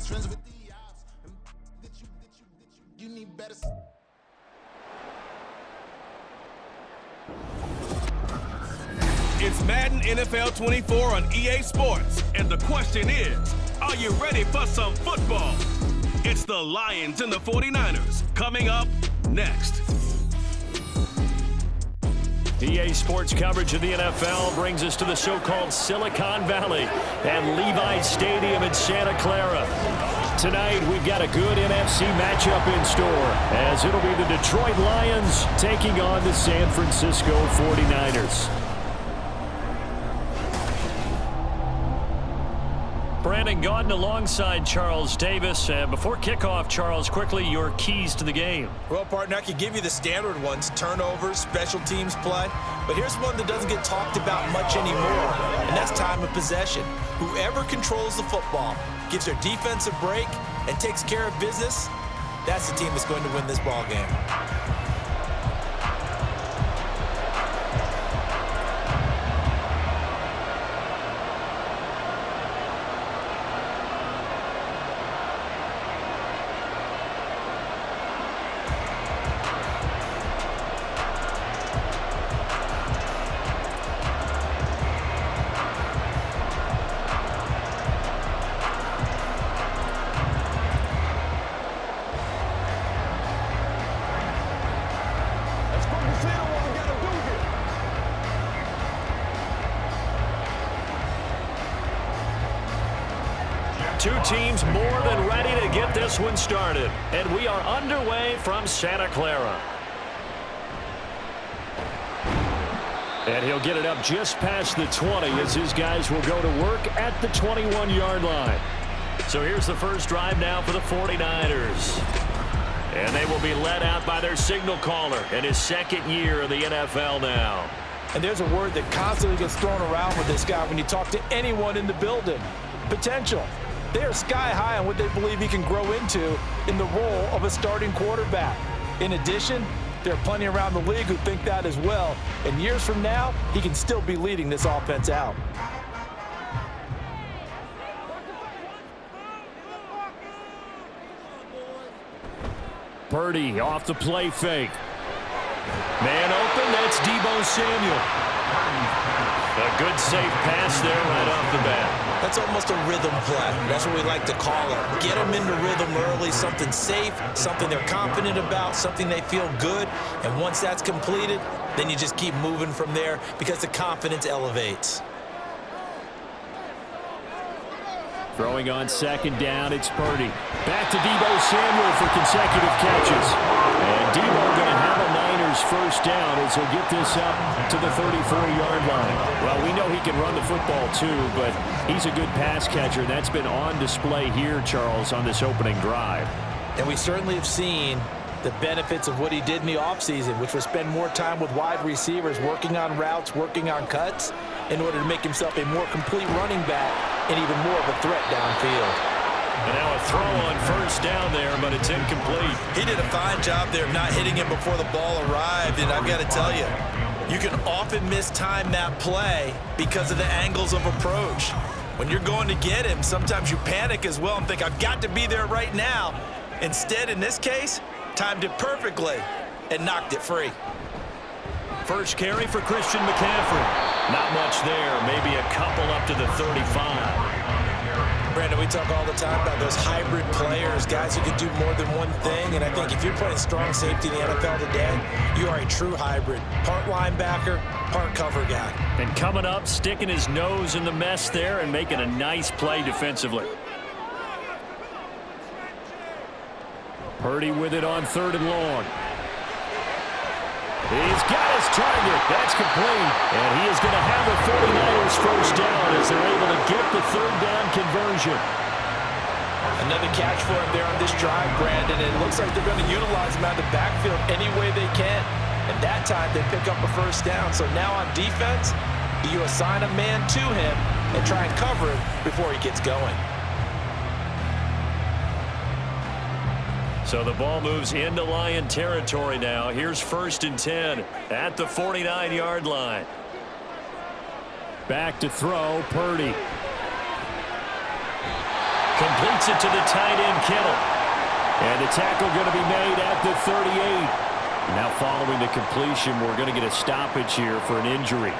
trends with the odds. You need better. It's Madden NFL 24 on EA Sports, and the question is, are you ready for some football? It's the Lions and the 49ers coming up next. EA Sports coverage of the NFL brings us to the so-called Silicon Valley and Levi's Stadium in Santa Clara. Tonight, we've got a good NFC matchup in store, as it'll be the Detroit Lions taking on the San Francisco 49ers. Brandon Gaudin alongside Charles Davis. Before kickoff, Charles, quickly, your keys to the game. Well, partner, I could give you the standard ones, turnovers, special teams play. But here's one that doesn't get talked about much anymore, and that's time of possession. Whoever controls the football, gives their defense a break, and takes care of business, that's the team that's going to win this ball game. Two teams more than ready to get this one started. And we are underway from Santa Clara. And he'll get it up just past the 20 as his guys will go to work at the 21-yard line. So here's the first drive now for the 49ers. And they will be led out by their signal caller in his second year in the NFL now. And there's a word that constantly gets thrown around with this guy when you talk to anyone in the building. Potential. They are sky high on what they believe he can grow into in the role of a starting quarterback. In addition, there are plenty around the league who think that as well. And years from now, he can still be leading this offense out. Purdy off the play fake. Man open, that's Deebo Samuel. A good safe pass there right off the bat. That's almost a rhythm play. That's what we like to call it. Get them into rhythm early, something safe, something they're confident about, something they feel good. And once that's completed, then you just keep moving from there because the confidence elevates. Throwing on second down, it's Purdy. Back to Deebo Samuel for consecutive catches. And Deebo going to have a Niners first down as he'll get this up to the 34-yard line. Well, we know he can run the football too, but he's a good pass catcher. That's been on display here, Charles, on this opening drive. And we certainly have seen the benefits of what he did in the offseason, which was spend more time with wide receivers, working on routes, working on cuts, in order to make himself a more complete running back and even more of a threat downfield. And now a throw on first down there, but it's incomplete. He did a fine job there of not hitting him before the ball arrived, and I've got to tell you, you can often mistime that play because of the angles of approach. When you're going to get him, sometimes you panic as well and think, I've got to be there right now. Instead, in this case, timed it perfectly and knocked it free. First carry for Christian McCaffrey. Not much there, maybe a couple up to the 35. Brandon, we talk all the time about those hybrid players, guys who can do more than one thing, and I think if you're playing strong safety in the NFL today, you are a true hybrid. Part linebacker, part cover guy. And coming up, sticking his nose in the mess there and making a nice play defensively. Purdy with it on third and long. He's got his target. That's complete. And he is going to have the 49ers first down as they're able to get the third down conversion. Another catch for him there on this drive, Brandon. And it looks like they're going to utilize him out of the backfield any way they can. And that time they pick up a first down. So now on defense, you assign a man to him and try and cover him before he gets going. So the ball moves into Lion territory now. Here's 1st and 10 at the 49-yard line. Back to throw, Purdy. Completes it to the tight end, Kittle. And the tackle going to be made at the 38. Now following the completion, we're going to get a stoppage here for an injury.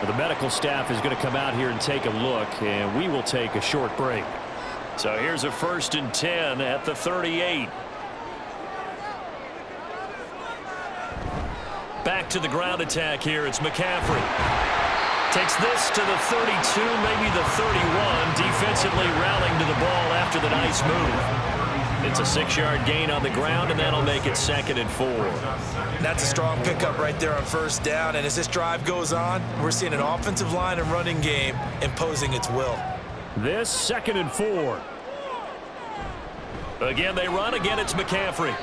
The medical staff is going to come out here and take a look, and we will take a short break. So here's a 1st and 10 at the 38. Back to the ground attack here. It's McCaffrey. Takes this to the 32, maybe the 31. Defensively rallying to the ball after the nice move. It's a 6-yard gain on the ground, and that'll make it 2nd and 4. That's a strong pickup right there on 1st down. And as this drive goes on, we're seeing an offensive line and running game imposing its will. This 2nd and 4. Again, they run. Again, it's McCaffrey.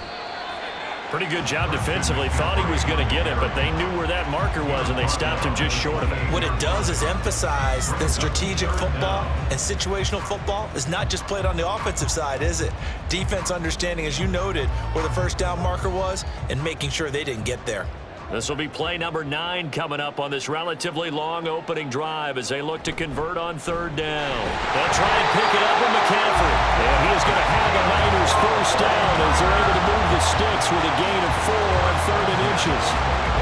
Pretty good job defensively. Thought he was going to get it, but they knew where that marker was, and they stopped him just short of it. What it does is emphasize that strategic football and situational football is not just played on the offensive side, is it? Defense understanding, as you noted, where the 1st down marker was and making sure they didn't get there. This will be play number 9 coming up on this relatively long opening drive as they look to convert on 3rd down. They'll try and pick it up with McCaffrey. And he is going to have the Niners 1st down as they're able to move the sticks with a gain of 4 on 3rd and inches.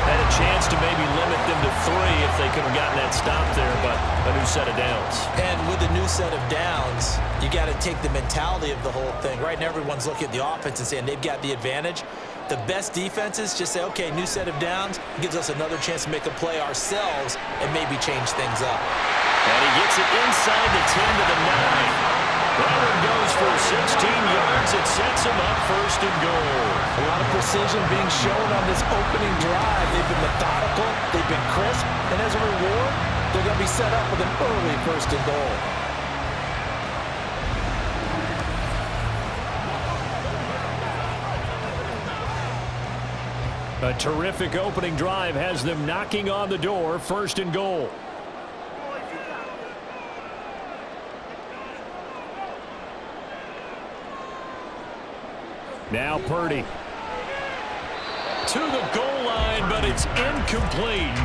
Had a chance to maybe limit them to 3 if they could have gotten that stop there, but a new set of downs. And with a new set of downs, you got to take the mentality of the whole thing. Right now, everyone's looking at the offense and saying they've got the advantage. The best defenses just say, okay, new set of downs, gives us another chance to make a play ourselves and maybe change things up. And he gets it inside the 10 to the 9. That one goes for 16 yards. It sets him up 1st and goal. A lot of precision being shown on this opening drive. They've been methodical, they've been crisp, and as a reward, they're going to be set up with an early 1st and goal. A terrific opening drive has them knocking on the door. 1st and goal. Now Purdy. To the goal line, but it's incomplete.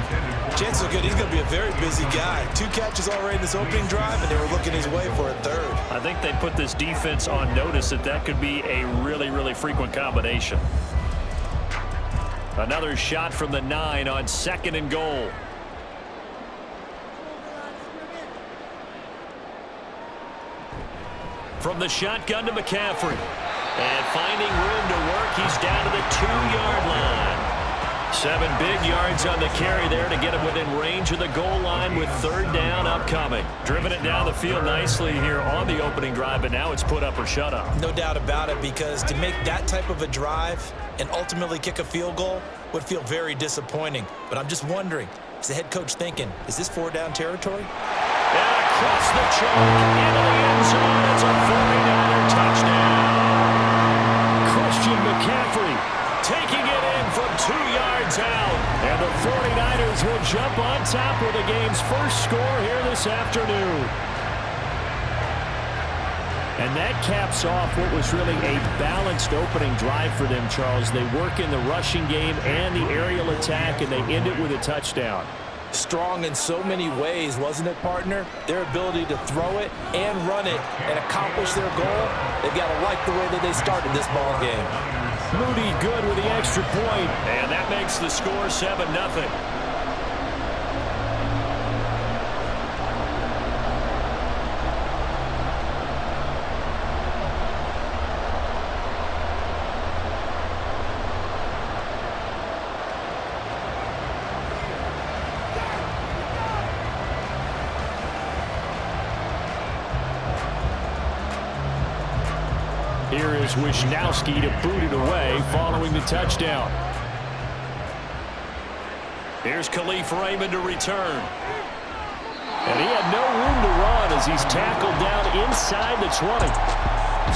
Chances are good he's going to be a very busy guy. 2 catches already in this opening drive, and they were looking his way for a 3rd. I think they put this defense on notice that could be a really, really frequent combination. Another shot from the 9 on 2nd and goal. From the shotgun to McCaffrey. And finding room to work, he's down to the 2-yard line. 7 big yards on the carry there to get him within range of the goal line with 3rd down upcoming. Driven it down the field nicely here on the opening drive, but now it's put up or shut up. No doubt about it, because to make that type of a drive and ultimately kick a field goal would feel very disappointing. But I'm just wondering, is the head coach thinking, is this 4-down territory? And across the chalk into the end zone. It's a 49er touchdown. Christian McCaffrey taking it in from 2 yards out. And the 49ers will jump on top with the game's first score here this afternoon. And that caps off what was really a balanced opening drive for them, Charles. They work in the rushing game and the aerial attack, and they end it with a touchdown. Strong in so many ways, wasn't it, partner? Their ability to throw it and run it and accomplish their goal, they've got to like the way that they started this ball game. Moody good with the extra point, and that makes the score 7-0. Here is Wisnowski to boot it away following the touchdown. Here's Khalif Raymond to return. And he had no room to run as he's tackled down inside the 20.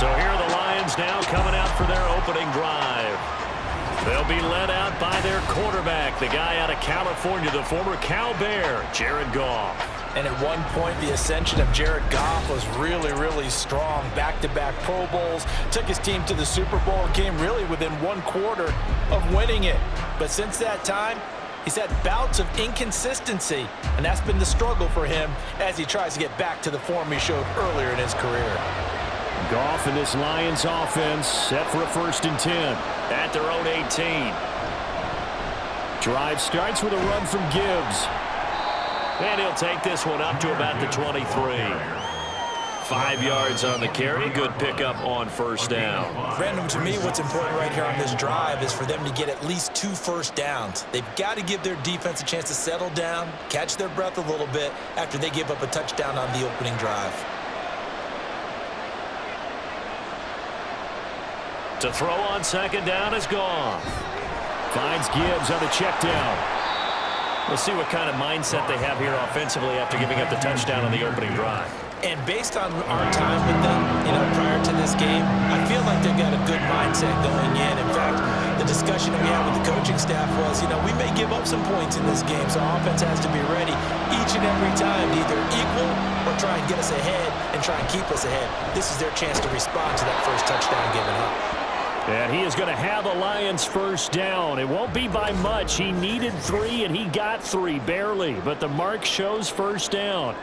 So here are the Lions now coming out for their opening drive. They'll be led out by their quarterback, the guy out of California, the former Cal Bear, Jared Goff. And at one point, the ascension of Jared Goff was really, really strong. Back-to-back Pro Bowls, took his team to the Super Bowl, and came really within 1 quarter of winning it. But since that time, he's had bouts of inconsistency, and that's been the struggle for him as he tries to get back to the form he showed earlier in his career. Goff and this Lions offense set for a 1st and 10 at their own 18. Drive starts with a run from Gibbs. And he'll take this one up to about the 23. 5 yards on the carry. Good pickup on 1st down. Random, to me, what's important right here on this drive is for them to get at least 2 first downs. They've got to give their defense a chance to settle down, catch their breath a little bit after they give up a touchdown on the opening drive. To throw on 2nd down is Goff. Finds Gibbs on the check down. We'll see what kind of mindset they have here offensively after giving up the touchdown on the opening drive. And based on our time with them, prior to this game, I feel like they've got a good mindset going in. In fact, the discussion that we had with the coaching staff was, we may give up some points in this game, so offense has to be ready each and every time to either equal or try and get us ahead and try and keep us ahead. This is their chance to respond to that first touchdown given up. And he is going to have the Lions 1st down. It won't be by much. He needed 3, and he got 3, barely. But the mark shows 1st down.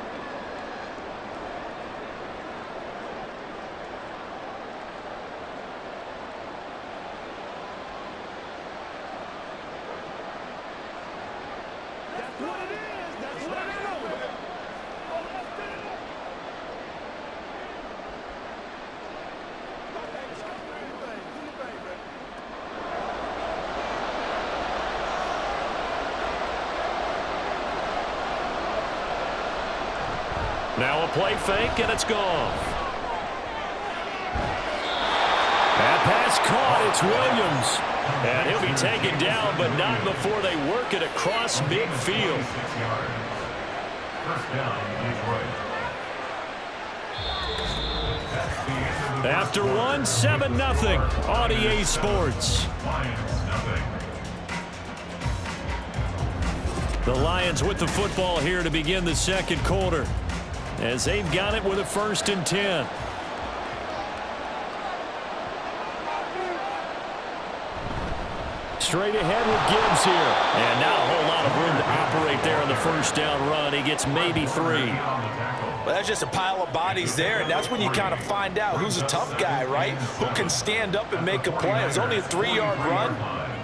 Now a play fake, and it's gone. That pass caught. It's Williams. And he'll be taken down, but not before they work it across midfield. After 1, 7-0 on EA Sports. The Lions with the football here to begin the 2nd quarter, as they've got it with a 1st and 10. Straight ahead with Gibbs here. And not a whole lot of room to operate there on the 1st down run. He gets maybe 3. Well, that's just a pile of bodies there, and that's when you kind of find out who's a tough guy, right? Who can stand up and make a play. It was only a 3-yard run,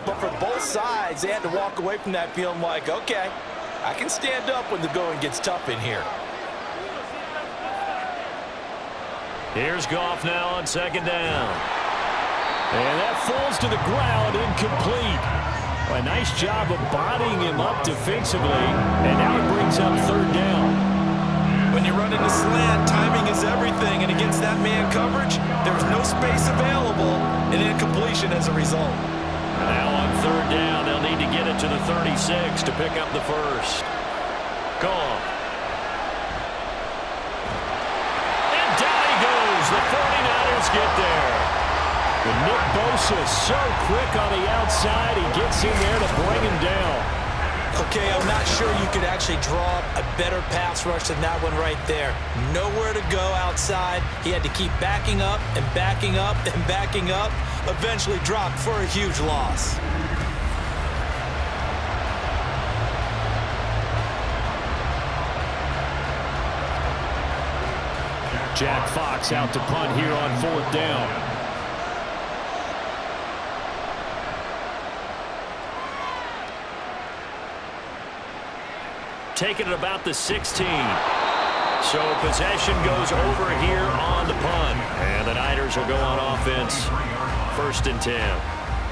but for both sides, they had to walk away from that feeling like, okay, I can stand up when the going gets tough in here. Here's Goff now on 2nd down. And that falls to the ground, incomplete. A nice job of bodying him up defensively, and now it brings up 3rd down. When you run into slant, timing is everything, and against that man coverage, there's no space available, and incompletion as a result. Now on 3rd down, they'll need to get it to the 36 to pick up the 1st. Goff. And down he goes. The 49ers get there. And Nick Bosa so quick on the outside. He gets in there to bring him down. Okay, I'm not sure you could actually draw a better pass rush than that one right there. Nowhere to go outside. He had to keep backing up and backing up and backing up. Eventually dropped for a huge loss. Jack Fox out to punt here on 4th down. Taking it about the 16. So possession goes over here on the punt. And the Niners will go on offense. 1st and 10.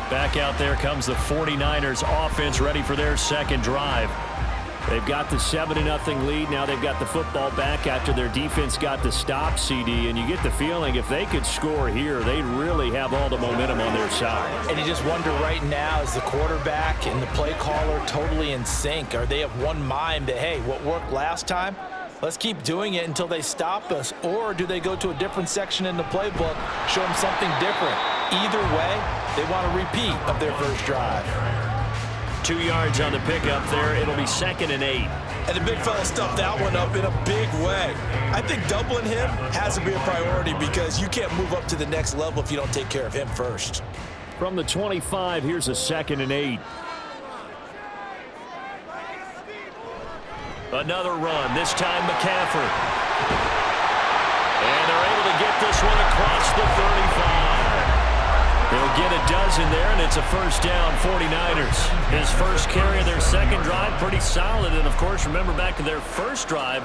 Back out there comes the 49ers offense ready for their 2nd drive. They've got the 7-0 lead. Now they've got the football back after their defense got the stop, CD. And you get the feeling if they could score here, they'd really have all the momentum on their side. And you just wonder right now, is the quarterback and the play caller totally in sync? Are they of one mind that, hey, what worked last time, let's keep doing it until they stop us? Or do they go to a different section in the playbook, show them something different? Either way, they want a repeat of their first drive. 2 yards on the pickup there. It'll be 2nd and 8. And the big fella stuffed that one up in a big way. I think doubling him has to be a priority because you can't move up to the next level if you don't take care of him first. From the 25, here's a 2nd and 8. Another run, this time McCaffrey. And they're able to get this one across the 35. He'll get a dozen there, and it's a first down, 49ers. His first carry of their second drive, pretty solid. And, of course, remember back to their first drive,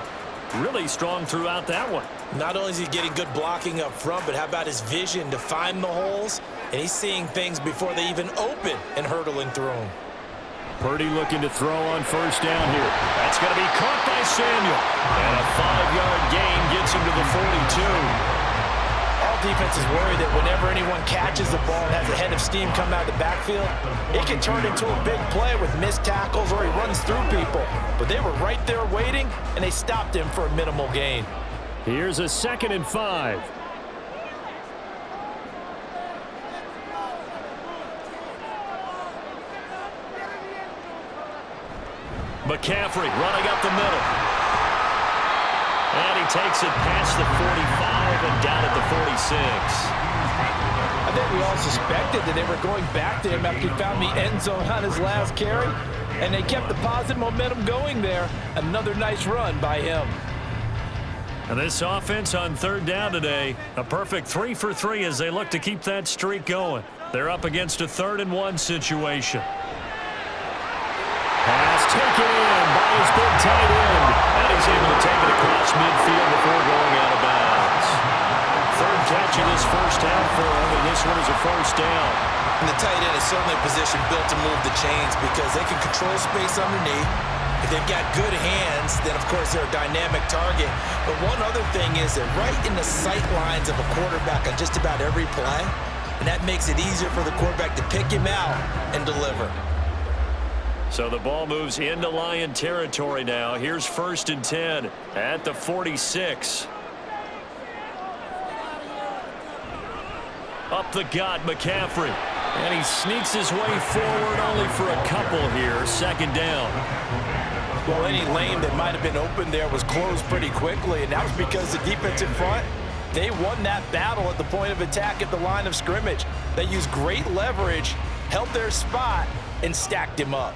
really strong throughout that one. Not only is he getting good blocking up front, but how about his vision to find the holes? And he's seeing things before they even open and hurtling through them. Purdy looking to throw on first down here. That's going to be caught by Samuel. And a 5-yard gain gets him to the 42. All defense is worried that whenever anyone catches the ball and has a head of steam coming out of the backfield, it can turn into a big play with missed tackles or he runs through people. But they were right there waiting, and they stopped him for a minimal gain. Here's a 2nd and 5. McCaffrey running up the middle. And he takes it past the 45 and down at the 46. I think we all suspected that they were going back to him after he found the end zone on his last carry. And they kept the positive momentum going there. Another nice run by him. And this offense on third down today, a perfect 3 for 3 as they look to keep that streak going. They're up against a 3rd and 1 situation. Pass taken in by his big tight end. And he's able to take it across midfield before going out of bounds. Third catch in this first half for him, and this one is a first down. And the tight end is certainly a position built to move the chains because they can control space underneath. If they've got good hands, then of course they're a dynamic target. But one other thing is they're right in the sight lines of a quarterback on just about every play. And that makes it easier for the quarterback to pick him out and deliver. So the ball moves into Lion territory now. Here's 1st and 10 at the 46. Up the gut, McCaffrey. And he sneaks his way forward only for a couple here. 2nd down. Well, any lane that might have been open there was closed pretty quickly, and that was because the defense in front, they won that battle at the point of attack at the line of scrimmage. They used great leverage, held their spot, and stacked him up.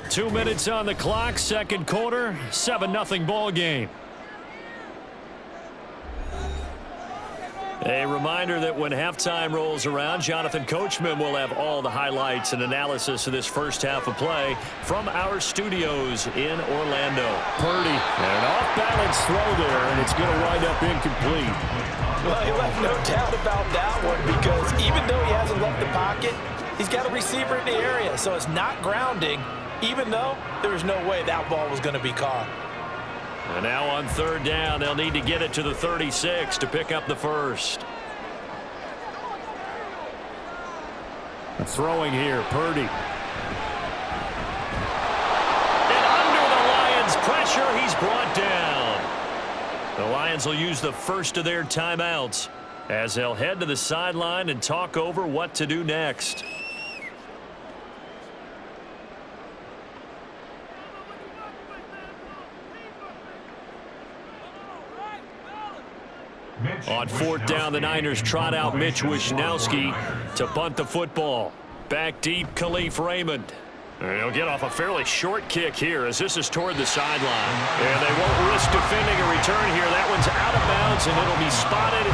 2 minutes on the clock, second quarter, 7-0 ball game. A reminder that when halftime rolls around, Jonathan Coachman will have all the highlights and analysis of this first half of play from our studios in Orlando. Purdy, an off-balance throw there, and it's going to wind up incomplete. Well, he left no doubt about that one because even though he hasn't left the pocket, he's got a receiver in the area, so it's not grounding, even though there was no way that ball was going to be caught. And now on third down, they'll need to get it to the 36 to pick up the first. Throwing here, Purdy. And under the Lions' pressure, he's brought down. The Lions will use the first of their timeouts as they'll head to the sideline and talk over what to do next. On fourth down, the Niners trot out Mitch Wishnowsky to punt the football. Back deep, Khalif Raymond. And he'll get off a fairly short kick here as this is toward the sideline. And they won't risk defending a return here. That one's out of bounds, and it'll be spotted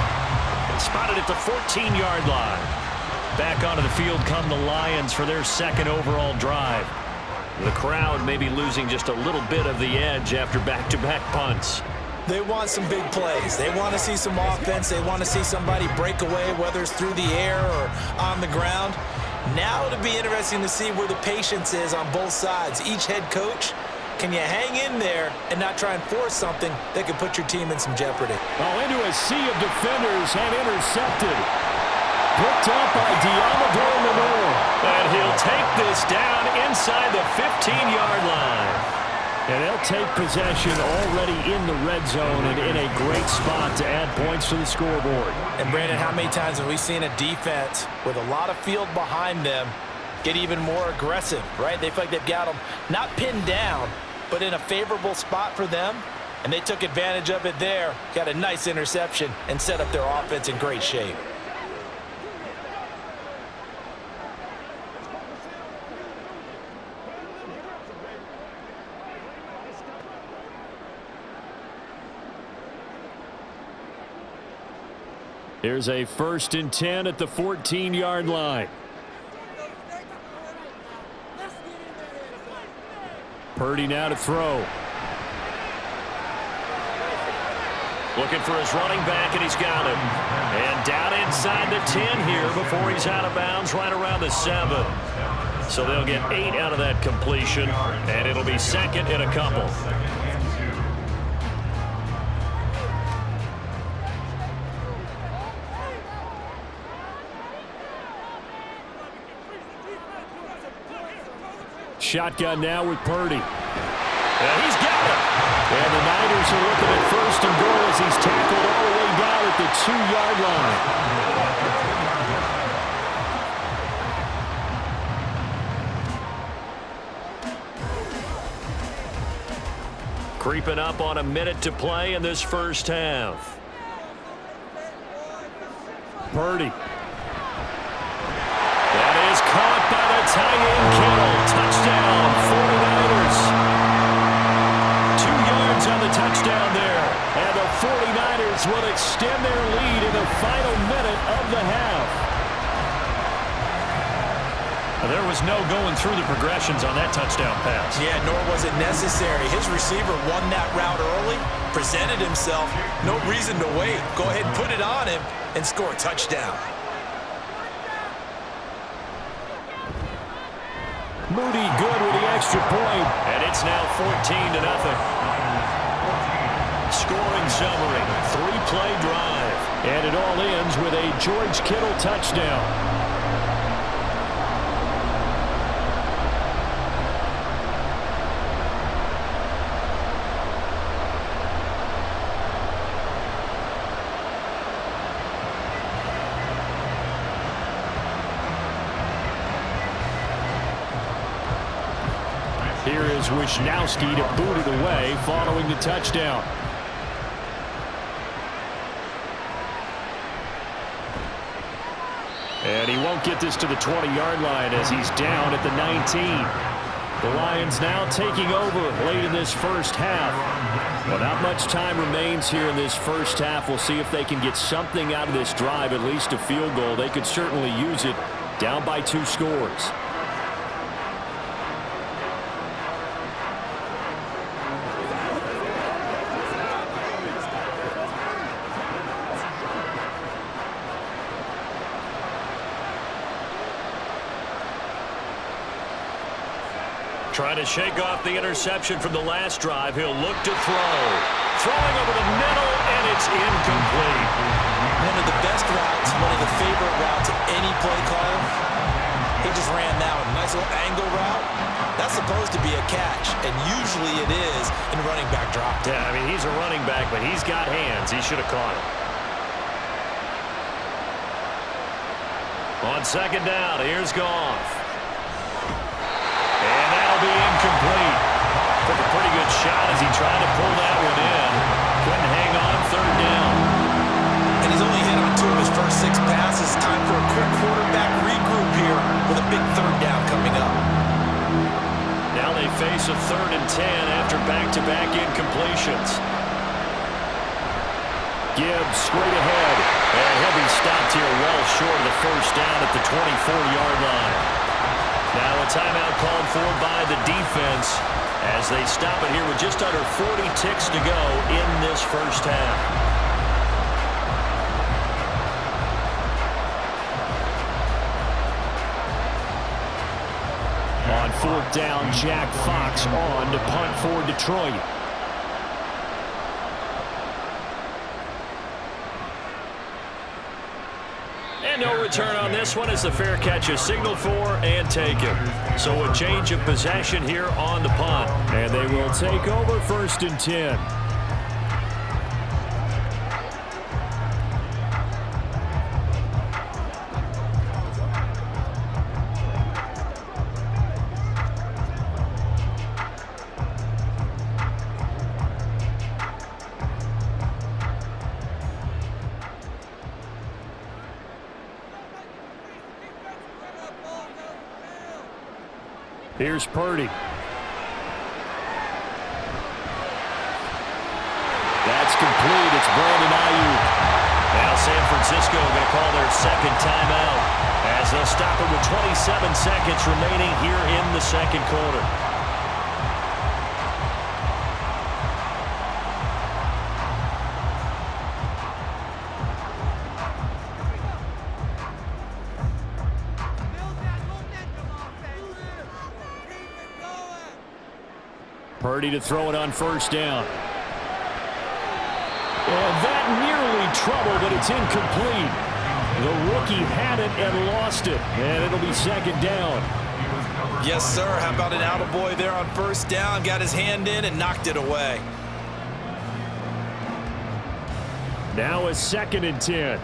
at the 14-yard line. Back onto the field come the Lions for their second overall drive. The crowd may be losing just a little bit of the edge after back-to-back punts. They want some big plays. They want to see some offense. They want to see somebody break away, whether it's through the air or on the ground. Now it'll be interesting to see where the patience is on both sides. Each head coach, can you hang in there and not try and force something that could put your team in some jeopardy? Oh, into a sea of defenders and intercepted. Picked up by Diamador Lenore. And he'll take this down inside the 15-yard line. And they'll take possession already in the red zone and in a great spot to add points to the scoreboard. And, Brandon, how many times have we seen a defense with a lot of field behind them get even more aggressive, right? They feel like they've got them not pinned down, but in a favorable spot for them, and they took advantage of it there, got a nice interception, and set up their offense in great shape. Here's a 1st and 10 at the 14-yard line. Purdy now to throw. Looking for his running back, and he's got him. And down inside the 10 here before he's out of bounds, right around the 7. So they'll get 8 out of that completion, and it'll be 2nd and a couple. Shotgun now with Purdy. And he's got it. And the Niners are looking at 1st and goal as he's tackled all the way down at the 2-yard line. Creeping up on a minute to play in this first half. Purdy. That is caught by the tight end, Kittle. Touchdown, 49ers. 2 yards on the touchdown there. And the 49ers will extend their lead in the final minute of the half. There was no going through the progressions on that touchdown pass. Yeah, nor was it necessary. His receiver won that route early, presented himself. No reason to wait. Go ahead and put it on him and score a touchdown. Moody good with the extra point. And it's now 14-0. Scoring summary, 3-play drive. And it all ends with a George Kittle touchdown. Here is Wisnowski to boot it away following the touchdown. And he won't get this to the 20-yard line as he's down at the 19. The Lions now taking over late in this first half. Well, not much time remains here in this first half. We'll see if they can get something out of this drive, at least a field goal. They could certainly use it, down by 2 scores. Trying to shake off the interception from the last drive. He'll look to throw. Throwing over the middle, and it's incomplete. One of the best routes, one of the favorite routes of any play caller. He just ran that one. Nice little angle route. That's supposed to be a catch, and usually it is in running back drop. Yeah, I mean, he's a running back, but he's got hands. He should have caught it. On 2nd down, here's Goff. And that'll be incomplete. Took a pretty good shot as he tried to pull that one in. Couldn't hang on 3rd down. And he's only hit on 2 of his first 6 passes. Time for a quick quarterback regroup here with a big 3rd down coming up. Now they face a 3rd and 10 after back-to-back incompletions. Gibbs straight ahead. And he'll be stopped here well short of the 1st down at the 24-yard line. Now a timeout called for by the defense as they stop it here with just under 40 ticks to go in this first half. On 4th down, Jack Fox on to punt for Detroit. And no return on this one as the fair catch is signaled for and taken. So a change of possession here on the punt. And they will take over 1st and 10. Here's Purdy. That's complete. It's Brandon Ayuk. Now San Francisco call their second timeout as they'll stop it with 27 seconds remaining here in the second quarter. Purdy to throw it on first down. And that nearly trouble, but it's incomplete. The rookie had it and lost it, and it'll be second down. Yes, sir. How about an attaboy there on first down? Got his hand in and knocked it away. Now a 2nd and 10.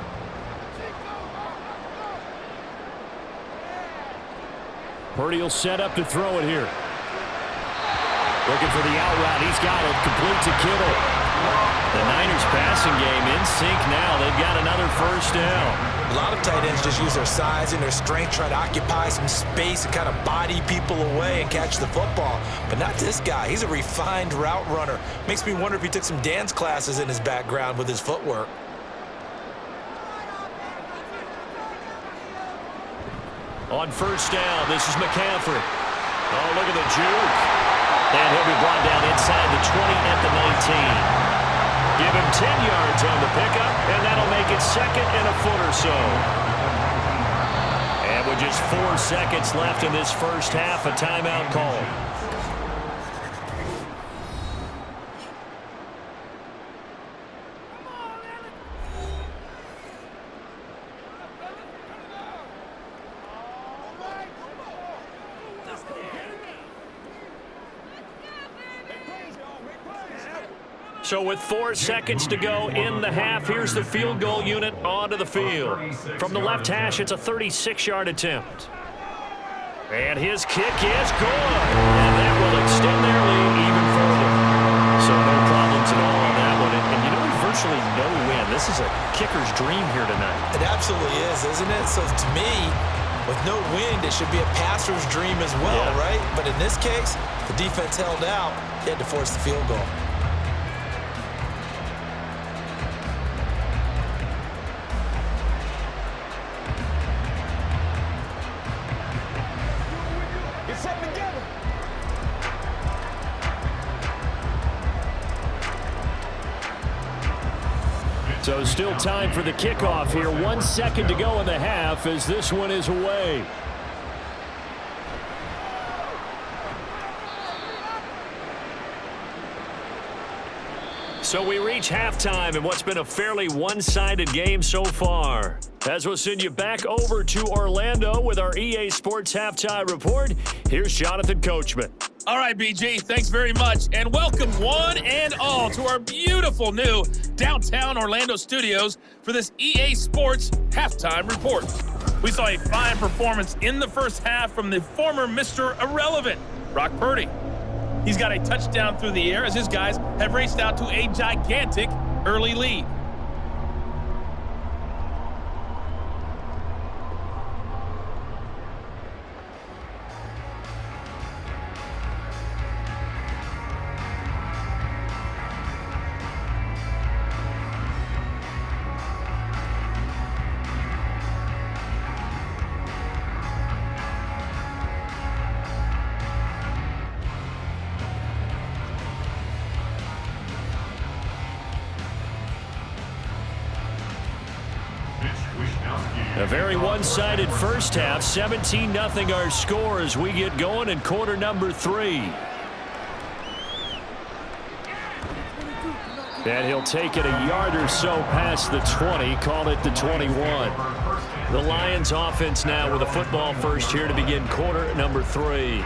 Purdy will set up to throw it here. Looking for the out route. He's got it. Complete to Kittle. The Niners passing game in sync now. They've got another first down. A lot of tight ends just use their size and their strength, try to occupy some space and kind of body people away and catch the football. But not this guy. He's a refined route runner. Makes me wonder if he took some dance classes in his background with his footwork. On first down, this is McCaffrey. Oh, look at the juke. And he'll be brought down inside the 20 at the 19. Give him 10 yards on the pickup, and that'll make it 2nd and a foot or so. And with just 4 seconds left in this first half, a timeout call. So with 4 seconds to go in the half, here's the field goal unit onto the field. From the left hash, it's a 36-yard attempt. And his kick is good. And that will extend their lead even further. So no problems at all on that one. And you know, virtually no win. This is a kicker's dream here tonight. It absolutely is, isn't it? So to me, with no wind, it should be a passer's dream as well, right? But in this case, the defense held out. They had to force the field goal. So still time for the kickoff here. 1 second to go in the half as this one is away. So we reach halftime in what's been a fairly one-sided game so far. As we'll send you back over to Orlando with our EA Sports Halftime Report, here's Jonathan Coachman. All right, BG, thanks very much, and welcome one and all to our beautiful new downtown Orlando studios for this EA Sports Halftime Report. We saw a fine performance in the first half from the former Mr. Irrelevant, Brock Purdy. He's got a touchdown through the air as his guys have raced out to a gigantic early lead. A very one-sided first half. 17-0 our score as we get going in quarter number 3. And he'll take it a yard or so past the 20, call it the 21. The Lions offense now with a football first here to begin quarter number 3.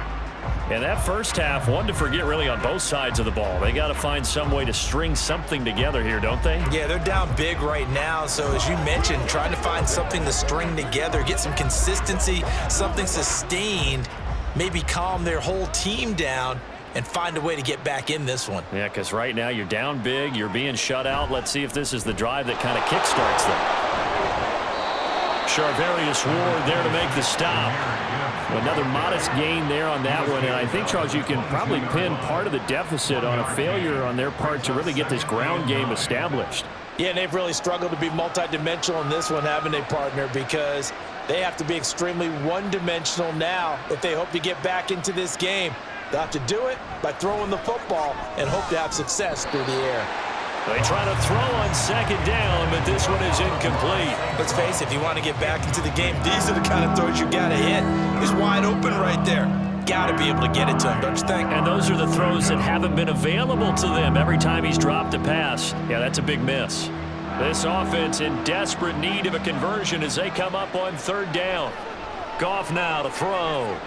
And that first half, one to forget really on both sides of the ball. They got to find some way to string something together here, don't they? Yeah, they're down big right now. So as you mentioned, trying to find something to string together, get some consistency, something sustained, maybe calm their whole team down and find a way to get back in this one. Yeah, because right now you're down big, you're being shut out. Let's see if this is the drive that kind of kickstarts them. Charvarius Ward there to make the stop. Another modest gain there on that one, and I think, Charles, you can probably pin part of the deficit on a failure on their part to really get this ground game established. Yeah, and they've really struggled to be multidimensional in this one, haven't they, partner? Because they have to be extremely one-dimensional now if they hope to get back into this game. They'll have to do it by throwing the football and hope to have success through the air. They try to throw on second down, but this one is incomplete. Let's face it, if you want to get back into the game, these are the kind of throws you got to hit. He's wide open right there. Got to be able to get it to him, don't you think? And those are the throws that haven't been available to them every time he's dropped a pass. Yeah, that's a big miss. This offense in desperate need of a conversion as they come up on third down. Goff now to throw.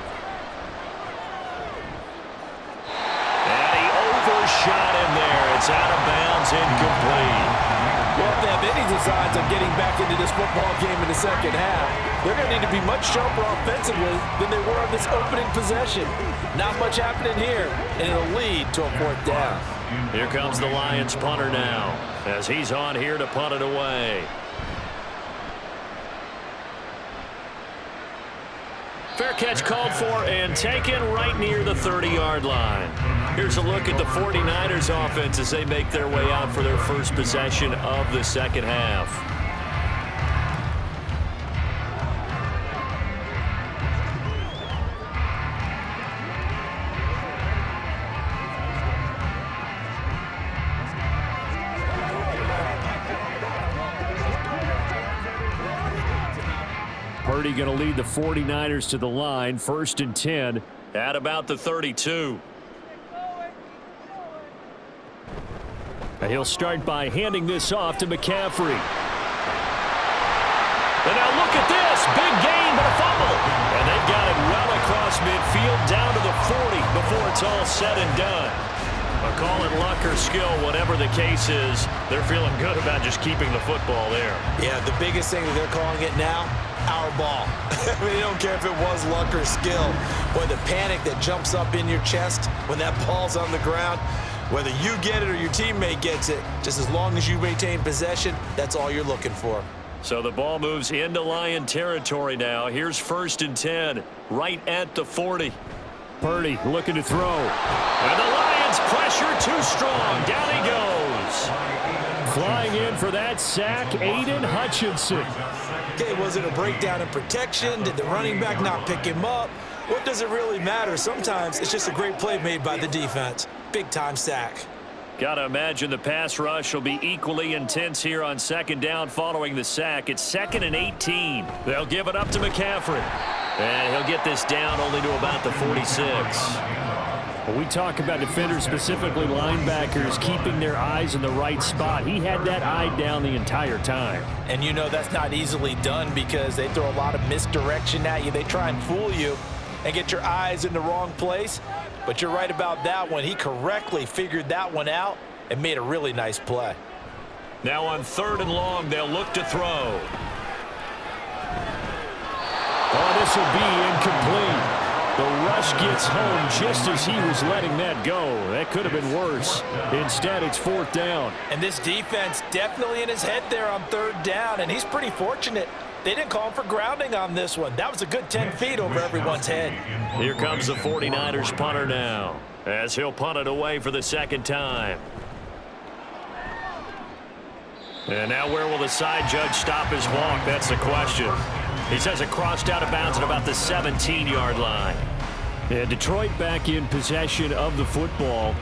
And he overshot him there. It's out of bounds, incomplete. Well, if they have any designs on getting back into this football game in the second half, they're going to need to be much sharper offensively than they were on this opening possession. Not much happening here, and it'll lead to a fourth down. Here comes the Lions punter now as he's on here to punt it away. Fair catch called for and taken right near the 30-yard line. Here's a look at the 49ers offense as they make their way out for their first possession of the second half. Purdy going to lead the 49ers to the line, 1st and 10. At about the 32. He'll start by handing this off to McCaffrey. And now look at this. Big gain, but a fumble. And they've got it well across midfield down to the 40 before it's all said and done. But call it luck or skill, whatever the case is, they're feeling good about just keeping the football there. Yeah, the biggest thing that they're calling it now, our ball. I mean, they don't care if it was luck or skill. Boy, the panic that jumps up in your chest when that ball's on the ground, whether you get it or your teammate gets it, just as long as you maintain possession, that's all you're looking for. So the ball moves into Lion territory now. Here's 1st and 10, right at the 40. Purdy looking to throw. And the Lions pressure too strong. Down he goes. Flying in for that sack, Aiden Hutchinson. Okay, was it a breakdown in protection? Did the running back not pick him up? What does it really matter? Sometimes it's just a great play made by the defense. Big-time sack. Got to imagine the pass rush will be equally intense here on second down following the sack. It's 2nd and 18. They'll give it up to McCaffrey. And he'll get this down only to about the 46. When we talk about defenders, specifically linebackers, keeping their eyes in the right spot, he had that eye down the entire time. And you know that's not easily done because they throw a lot of misdirection at you. They try and fool you and get your eyes in the wrong place. But you're right about that one. He correctly figured that one out and made a really nice play. Now on 3rd and long, they'll look to throw. Oh, this will be incomplete. The rush gets home just as he was letting that go. That could have been worse. Instead, it's 4th down. And this defense definitely in his head there on 3rd down, and he's pretty fortunate. They didn't call him for grounding on this one. That was a good 10 feet over everyone's head. Here comes the 49ers punter now, as he'll punt it away for the 2nd time. And now where will the side judge stop his walk? That's the question. He says it crossed out of bounds at about the 17-yard line. Yeah, Detroit back in possession of the football.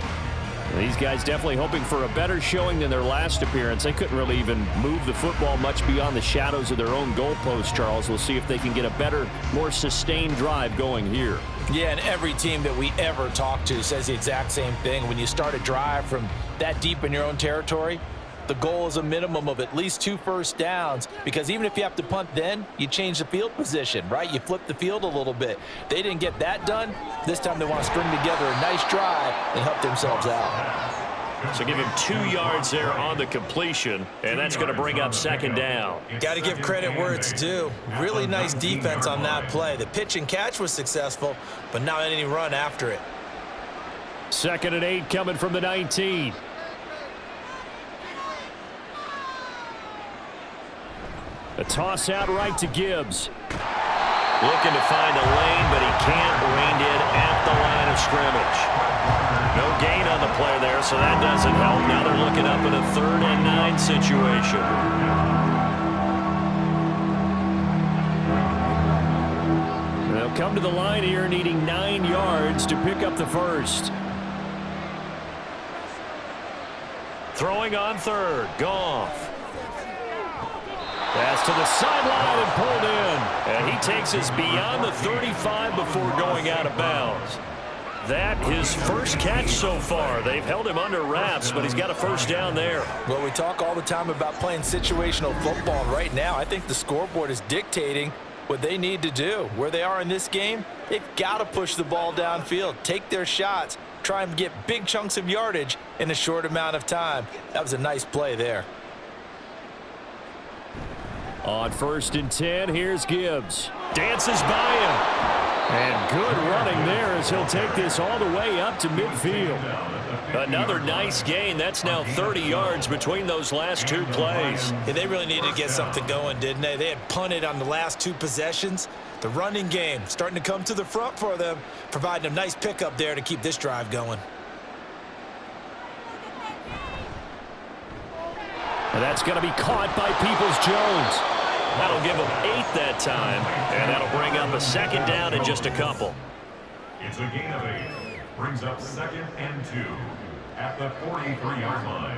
These guys definitely hoping for a better showing than their last appearance. They couldn't really even move the football much beyond the shadows of their own goalpost, Charles. We'll see if they can get a better, more sustained drive going here. Yeah, and every team that we ever talk to says the exact same thing. When you start a drive from that deep in your own territory, the goal is a minimum of at least 2 first downs, because even if you have to punt then, you change the field position, right? You flip the field a little bit. They didn't get that done. This time they want to string together a nice drive and help themselves out. So give him 2 yards there on the completion, and that's going to bring up 2nd down. Got to give credit where it's due. Really nice defense on that play. The pitch and catch was successful, but not any run after it. 2nd and 8 coming from the 19. A toss out right to Gibbs. Looking to find a lane, but he can't. Reined in at the line of scrimmage. No gain on the play there, so that doesn't help. Now they're looking up in a 3rd and 9 situation. They'll come to the line here needing 9 yards to pick up the first. Throwing on 3rd. Goff. Pass to the sideline and pulled in. And he takes us beyond the 35 before going out of bounds. That his first catch so far. They've held him under wraps, but he's got a first down there. Well, we talk all the time about playing situational football. Right now, I think the scoreboard is dictating what they need to do. Where they are in this game, they've got to push the ball downfield, take their shots, try and get big chunks of yardage in a short amount of time. That was a nice play there. On 1st and 10, here's Gibbs. Dances by him. And good running there as he'll take this all the way up to midfield. Another nice gain. That's now 30 yards between those last 2 plays. Yeah, they really needed to get something going, didn't they? They had punted on the last 2 possessions. The running game starting to come to the front for them, providing a nice pickup there to keep this drive going. And that's going to be caught by Peoples-Jones. That'll give them 8 that time, and that'll bring up a 2nd down in just a couple. It's a gain of 8. Brings up 2nd and 2 at the 43-yard line.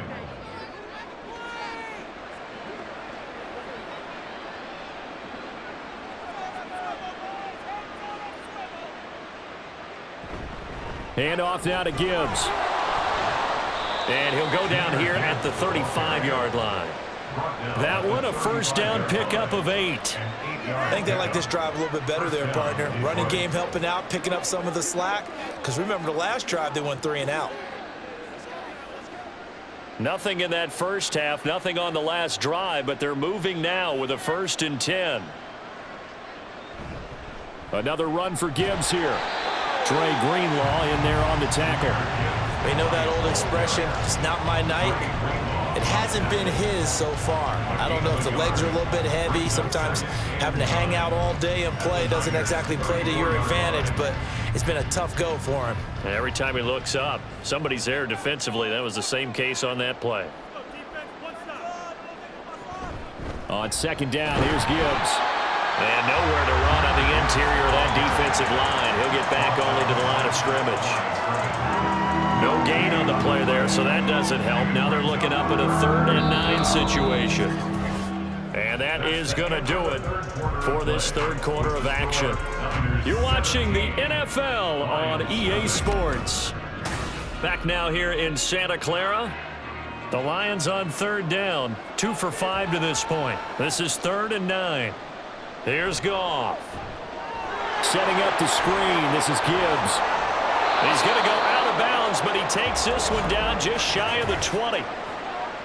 Hand off now to Gibbs. And he'll go down here at the 35-yard line. That one a first down pickup of 8. I think they like this drive a little bit better there, partner. Running game helping out, picking up some of the slack. Because remember, the last drive they went 3 and out. Nothing in that first half, nothing on the last drive, but they're moving now with a 1st and 10. Another run for Gibbs here. Trey Greenlaw in there on the tackle. They know that old expression, it's not my night. It hasn't been his so far. I don't know if the legs are a little bit heavy. Sometimes having to hang out all day and play doesn't exactly play to your advantage, but it's been a tough go for him. And every time he looks up, somebody's there defensively. That was the same case on that play. On 2nd down, here's Gibbs. And nowhere to run on the interior of that defensive line. He'll get back only to the line of scrimmage. No gain on the play there, so that doesn't help. Now they're looking up at a 3rd and 9 situation. And that is going to do it for this 3rd quarter of action. You're watching the NFL on EA Sports. Back now here in Santa Clara. The Lions on 3rd down. 2 for 5 to this point. This is 3rd and 9. Here's Goff. Setting up the screen. This is Gibbs. He's going to go out of bounds, but he takes this one down just shy of the 20.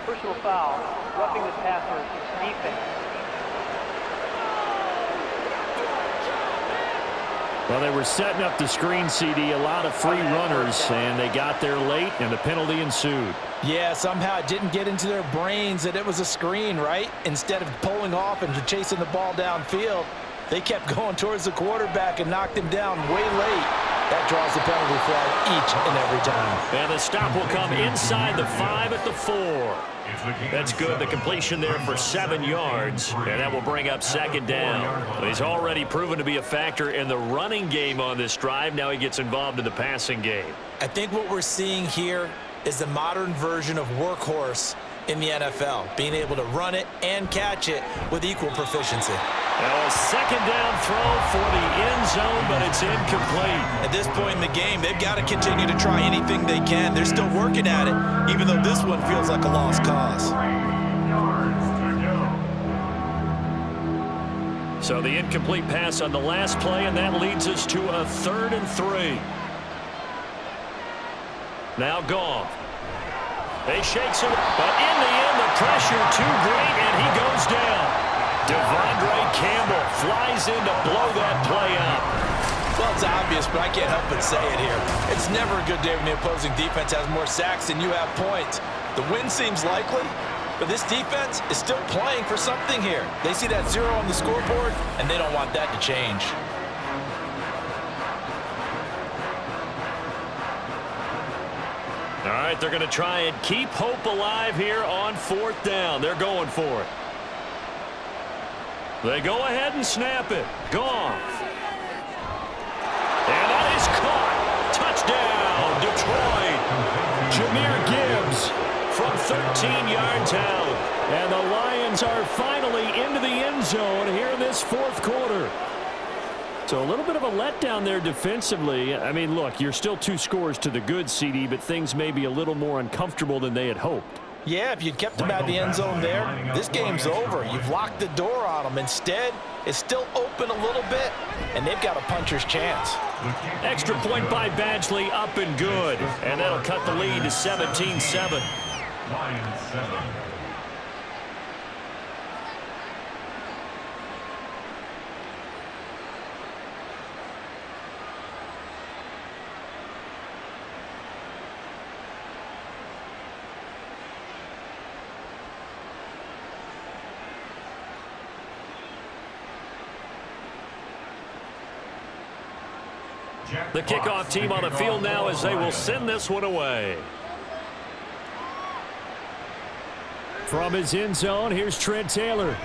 Personal foul, roughing the passer, defense. Well, they were setting up the screen, CD, a lot of free runners, and they got there late, and the penalty ensued. Yeah, somehow it didn't get into their brains that it was a screen, right? Instead of pulling off and chasing the ball downfield, they kept going towards the quarterback and knocked him down way late. That draws the penalty flag each and every time. And the stop will come inside the 5 at the 4. That's good. The completion there for 7 yards, and that will bring up 2nd down. But he's already proven to be a factor in the running game on this drive. Now he gets involved in the passing game. I think what we're seeing here is the modern version of workhorse in the NFL, being able to run it and catch it with equal proficiency. Now a 2nd down throw for the end zone, but it's incomplete. At this point in the game, they've got to continue to try anything they can. They're still working at it, even though this one feels like a lost cause. So the incomplete pass on the last play, and that leads us to a 3rd and 3. Now Goff. They shakes it, but in the end, the pressure too great, and he goes down. Devondre Campbell flies in to blow that play up. Well, it's obvious, but I can't help but say it here. It's never a good day when the opposing defense has more sacks than you have points. The win seems likely, but this defense is still playing for something here. They see that 0 on the scoreboard, and they don't want that to change. All right, they're going to try and keep hope alive here on 4th down. They're going for it. They go ahead and snap it. Goff. And that is caught. Touchdown, Detroit. Jahmyr Gibbs From 13 yards out. And the Lions are finally into the end zone here in this 4th quarter. So a little bit of a letdown there defensively. I mean, look, you're still 2 scores to the good, CD, but things may be a little more uncomfortable than they had hoped. Yeah, if you'd kept them at the end zone there, this game's over. You've locked the door on them. Instead, it's still open a little bit, and they've got a puncher's chance. Extra point by Badgley, up and good. And that'll cut the lead to 17-7. Lions 7. The kickoff team on the field now as they will send this one away. From his end zone, here's Trent Taylor.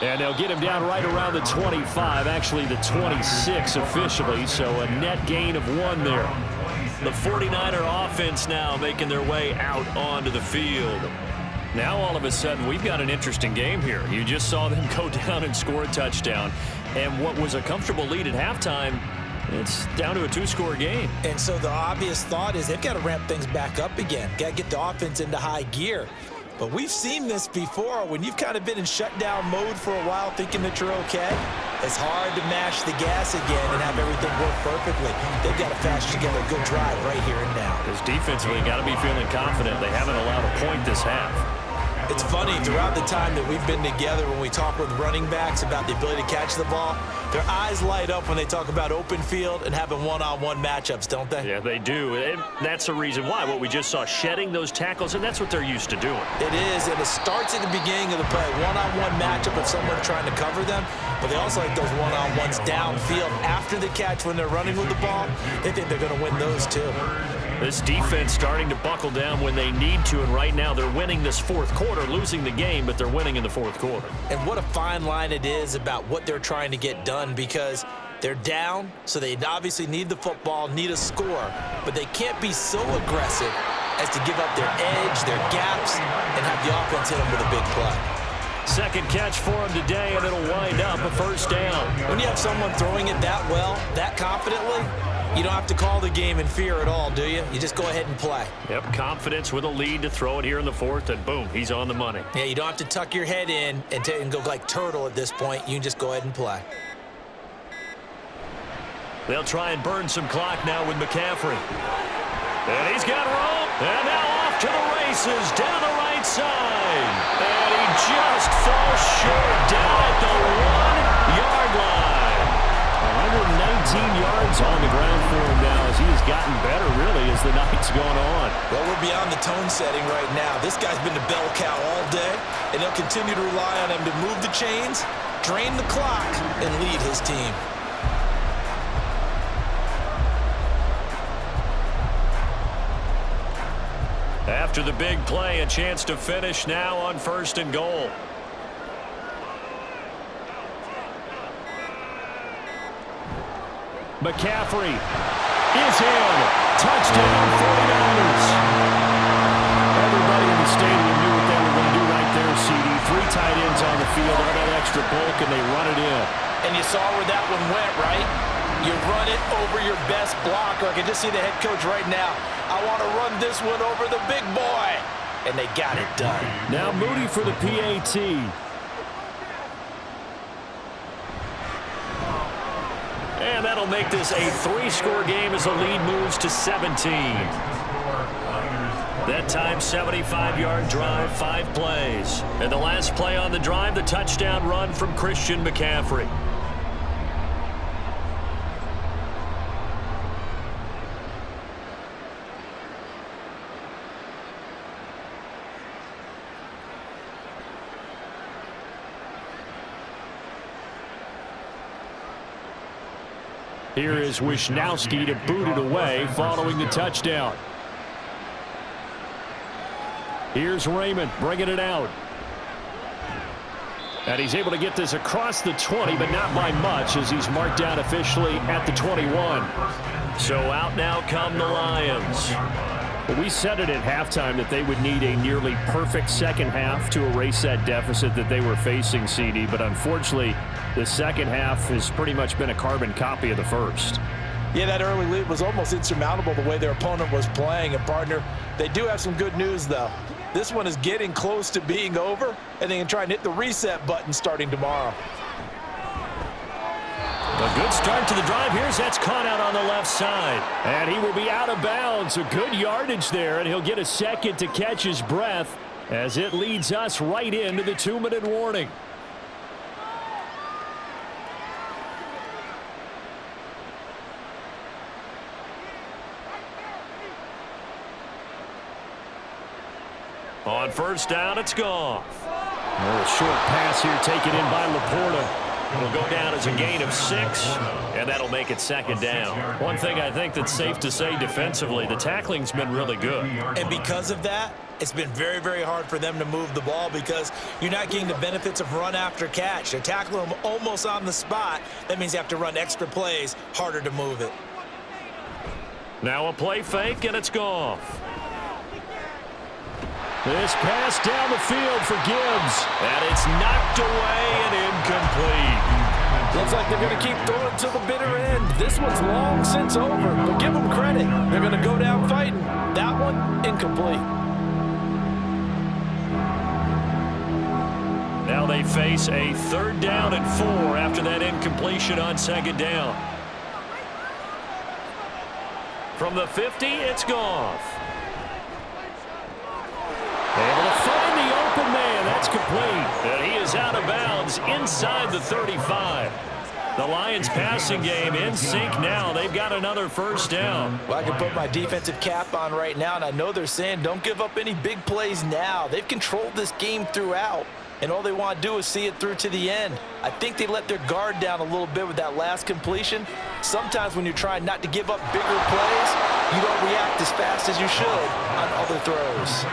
And they'll get him down right around the 25, actually the 26 officially, so a net gain of 1 there. The 49er offense now making their way out onto the field. Now all of a sudden we've got an interesting game here. You just saw them go down and score a touchdown. And what was a comfortable lead at halftime, it's down to a 2-score game. And so the obvious thought is they've got to ramp things back up again. Got to get the offense into high gear. But we've seen this before. When you've kind of been in shutdown mode for a while thinking that you're okay, it's hard to mash the gas again and have everything work perfectly. They've got to fast together a good drive right here and now. Because defensively, got to be feeling confident. They haven't allowed a point this half. It's funny, throughout the time that we've been together, when we talk with running backs about the ability to catch the ball, their eyes light up when they talk about open field and having one-on-one matchups, don't they? Yeah, they do. And that's the reason why. What we just saw, shedding those tackles, and that's what they're used to doing. It is, and it starts at the beginning of the play. One-on-one matchup if someone's trying to cover them, but they also like those one-on-ones downfield after the catch when they're running with the ball. They think they're going to win those too. This defense starting to buckle down when they need to, and right now they're winning this 4th quarter, losing the game, but they're winning in the 4th quarter. And what a fine line it is about what they're trying to get done, because they're down, so they obviously need the football, need a score, but they can't be so aggressive as to give up their edge, their gaps, and have the offense hit them with a big play. Second catch for him today, and it'll wind up a 1st down. When you have someone throwing it that well, that confidently, you don't have to call the game in fear at all, do you? You just go ahead and play. Yep, confidence with a lead to throw it here in the 4th, and boom, he's on the money. Yeah, you don't have to tuck your head in and go like turtle at this point. You can just go ahead and play. They'll try and burn some clock now with McCaffrey. And he's got room. And now off to the races down the right side. And he just falls short down at the 1-yard line. 119 yards on the ground for him now as he has gotten better, really, as the night's gone on. Well, we're beyond the tone setting right now. This guy's been a bell cow all day, and they'll continue to rely on him to move the chains, drain the clock, and lead his team. After the big play, a chance to finish now on 1st and goal. McCaffrey is in. Touchdown, 49ers. Everybody in the stadium knew what they were going to do right there, CD. 3 tight ends on the field, all that extra bulk, and they run it in. And you saw where that one went, right? You run it over your best blocker. I can just see the head coach right now. I want to run this one over the big boy. And they got it done. Now Moody for the PAT. And that'll make this a 3-score game as the lead moves to 17. That time, 75-yard drive, 5 plays. And the last play on the drive, the touchdown run from Christian McCaffrey. Here is Wisnowski to boot it away following the touchdown. Here's Raymond bringing it out. And he's able to get this across the 20, but not by much as he's marked down officially at the 21. So out now come the Lions. Well, we said it at halftime that they would need a nearly perfect second half to erase that deficit that they were facing, CD. But unfortunately, the second half has pretty much been a carbon copy of the first. Yeah, that early lead was almost insurmountable the way their opponent was playing. And, partner, they do have some good news, though. This one is getting close to being over, and they can try and hit the reset button starting tomorrow. A good start to the drive. That's caught out on the left side. And he will be out of bounds. A good yardage there, and he'll get a second to catch his breath as it leads us right into the 2-minute warning. On first down, it's gone. A short pass here taken in by Laporta. It'll go down as a gain of 6, and that'll make it second down. One thing I think that's safe to say defensively, the tackling's been really good. And because of that, it's been very, very hard for them to move the ball because you're not getting the benefits of run after catch. They're tackling them almost on the spot. That means you have to run extra plays, harder to move it. Now a play fake, and it's gone. This pass down the field for Gibbs. And it's knocked away and incomplete. Looks like they're going to keep throwing to the bitter end. This one's long since over, but give them credit. They're going to go down fighting. That one, incomplete. Now they face a 3rd down and 4 after that incompletion on 2nd down. From the 50, it's Goff. Able to find the open man. That's complete. And he is out of bounds inside the 35. The Lions passing game in sync now. They've got another first down. Well, I can put my defensive cap on right now, and I know they're saying don't give up any big plays now. They've controlled this game throughout, and all they want to do is see it through to the end. I think they let their guard down a little bit with that last completion. Sometimes when you're trying not to give up bigger plays, you don't react as fast as you should on other throws.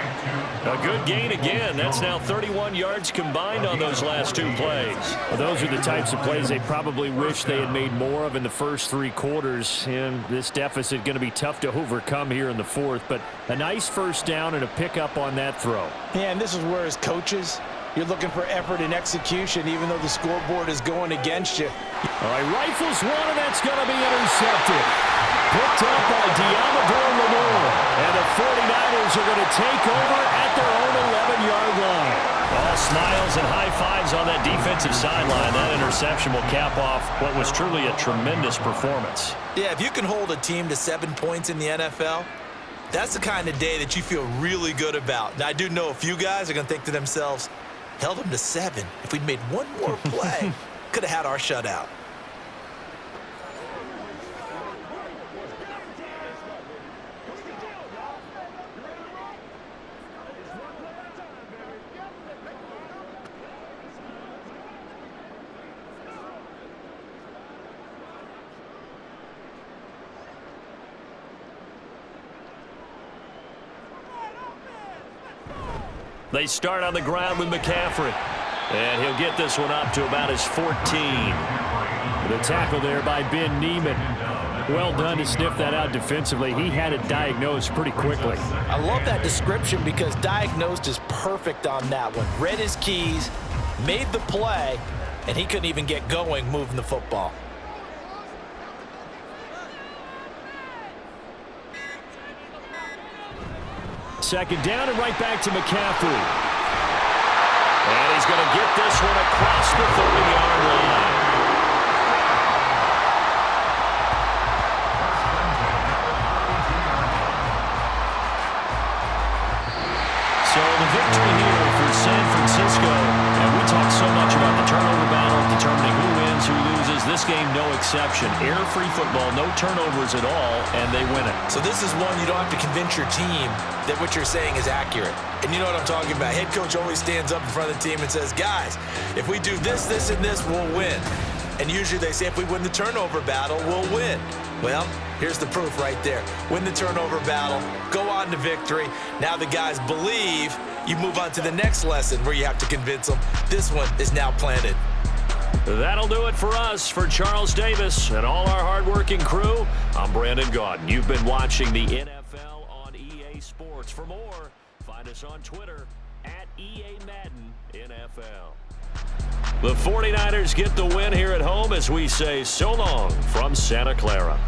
A good gain again. That's now 31 yards combined on those last 2 plays. Well, those are the types of plays they probably wish they had made more of in the first 3 quarters. And this deficit going to be tough to overcome here in the 4th. But a nice first down and a pickup on that throw. Yeah, and this is where as coaches, you're looking for effort and execution even though the scoreboard is going against you. All right, rifles one, and that's going to be intercepted. Picked up by Diamador Lamore. And the 49ers are going to take over at their own 11-yard line. All smiles and high fives on that defensive sideline. That interception will cap off what was truly a tremendous performance. Yeah, if you can hold a team to 7 points in the NFL, that's the kind of day that you feel really good about. Now, I do know a few guys are going to think to themselves, held them to 7. If we'd made one more play, could have had our shutout. They start on the ground with McCaffrey. And he'll get this one up to about his 14. The tackle there by Ben Neiman. Well done to sniff that out defensively. He had it diagnosed pretty quickly. I love that description because diagnosed is perfect on that one. Read his keys, made the play, and he couldn't even get going moving the football. Second down and right back to McCaffrey. And he's going to get this one across the 30-yard line. So the victory here for San Francisco. And we talk so much about the turnover battle, determining who wins, who loses. This game, no exception. Air-free football, no turnovers at all, and they win it. So this is one you don't have to convince your team that what you're saying is accurate. And you know what I'm talking about. Head coach always stands up in front of the team and says, guys, if we do this, this, and this, we'll win. And usually they say if we win the turnover battle, we'll win. Well, here's the proof right there. Win the turnover battle, go on to victory. Now the guys believe. You move on to the next lesson where you have to convince them. This one is now planted. That'll do it for us. For Charles Davis and all our hardworking crew, I'm Brandon Gaudin. You've been watching the NFL on EA Sports. For more, find us on Twitter at EA Madden NFL. The 49ers get the win here at home as we say so long from Santa Clara.